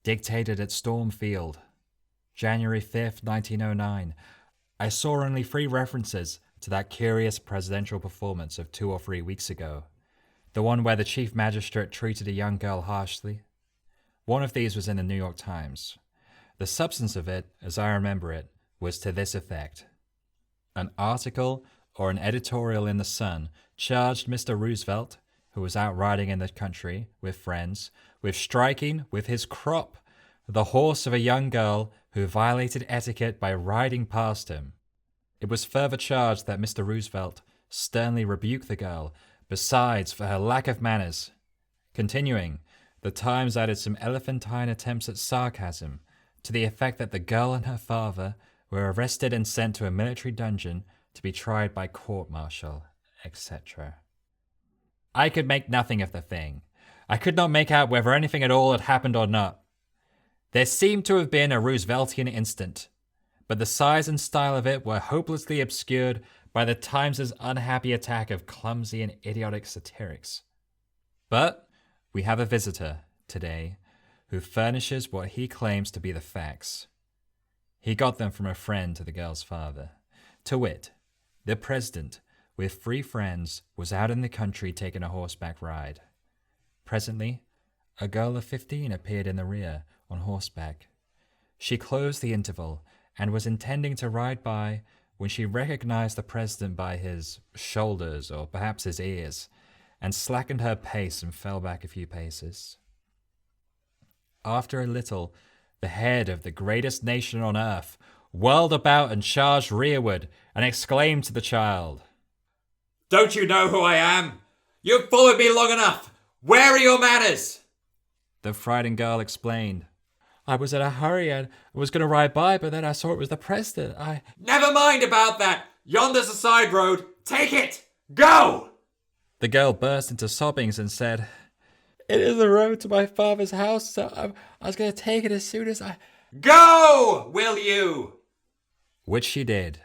dictated at Storm Field, January 5th, 1909. I saw only 3 references to that curious presidential performance of 2 or 3 weeks ago. The one where the chief magistrate treated a young girl harshly. One of these was in the New York Times. The substance of it, as I remember it, was to this effect. An article or an editorial in the Sun charged Mr. Roosevelt, who was out riding in the country with friends, with striking with his crop the horse of a young girl who violated etiquette by riding past him. It was further charged that Mr. Roosevelt sternly rebuked the girl, besides for her lack of manners. Continuing, the Times added some elephantine attempts at sarcasm, to the effect that the girl and her father were arrested and sent to a military dungeon to be tried by court-martial, etc. I could make nothing of the thing. I could not make out whether anything at all had happened or not. There seemed to have been a Rooseveltian instant, but the size and style of it were hopelessly obscured by the Times' unhappy attack of clumsy and idiotic satirics. But we have a visitor today who furnishes what he claims to be the facts. He got them from a friend to the girl's father. To wit, the president, with 3 friends, was out in the country taking a horseback ride. Presently, a girl of 15 appeared in the rear, on horseback. She closed the interval and was intending to ride by when she recognized the president by his shoulders, or perhaps his ears, and slackened her pace and fell back a few paces. After a little, the head of the greatest nation on earth whirled about and charged rearward and exclaimed to the child, "Don't you know who I am? You've followed me long enough. Where are your manners?" The frightened girl explained, "I was in a hurry and was going to ride by, but then I saw it was the president. Never mind about that. Yonder's a side road. Take it. Go!" The girl burst into sobbings and said, "It is the road to my father's house, so I was going to take it as soon as I..." "Go, will you?" Which she did.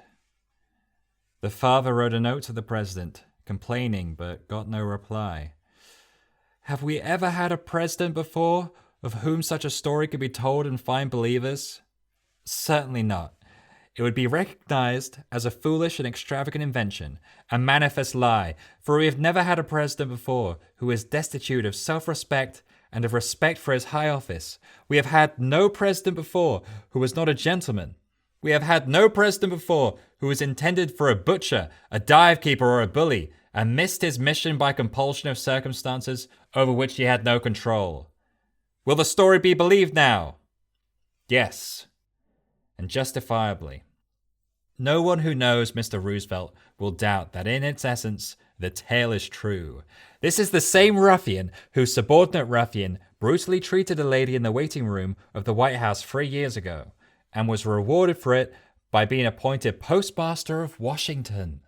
The father wrote a note to the president, complaining, but got no reply. Have we ever had a president before of whom such a story could be told and find believers? Certainly not. It would be recognized as a foolish and extravagant invention, a manifest lie, for we have never had a president before who is destitute of self-respect and of respect for his high office. We have had no president before who was not a gentleman. We have had no president before who was intended for a butcher, a dive-keeper, or a bully, and missed his mission by compulsion of circumstances over which he had no control. Will the story be believed now? Yes, and justifiably. No one who knows Mr. Roosevelt will doubt that in its essence, the tale is true. This is the same ruffian whose subordinate ruffian brutally treated a lady in the waiting room of the White House 3 years ago, and was rewarded for it by being appointed postmaster of Washington.